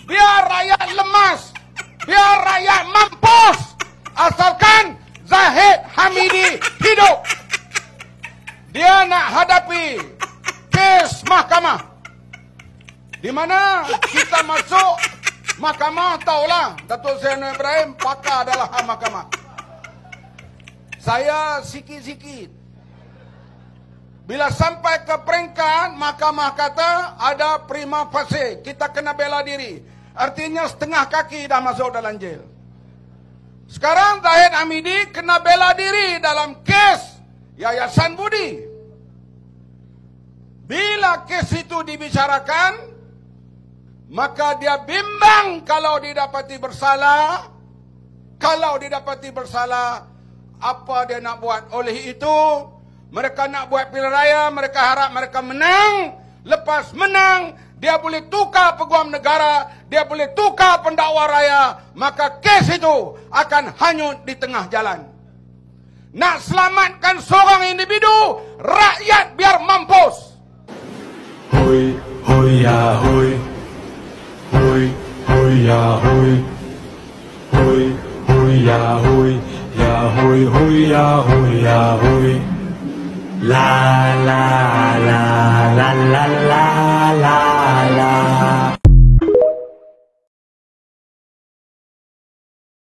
biar rakyat lemas, biar rakyat mampus, asalkan Zahid Hamidi hidup. Dia nak hadapi kes mahkamah, di mana kita masuk mahkamah. Taulah Datuk Seri Anwar Ibrahim pakar adalah mahkamah. Saya sikit-sikit. Bila sampai ke peringkat mahkamah kata ada prima facie, kita kena bela diri. Artinya setengah kaki dah masuk dalam jail. Sekarang Zahid Hamidi kena bela diri dalam kes Yayasan Budi. Bila kes itu dibicarakan, maka dia bimbang kalau didapati bersalah. Kalau didapati bersalah, apa dia nak buat? Oleh itu, mereka nak buat pilihan raya, mereka harap mereka menang. Lepas menang, dia boleh tukar peguam negara, dia boleh tukar pendakwa raya, maka kes itu akan hanyut di tengah jalan. Nak selamatkan seorang individu, rakyat biar mampus. Hui, hui ya hui. Hui, hui ya hui. Hui, hui ya hui. Ya hui, hui ya hui ya hui. La la la la la la la.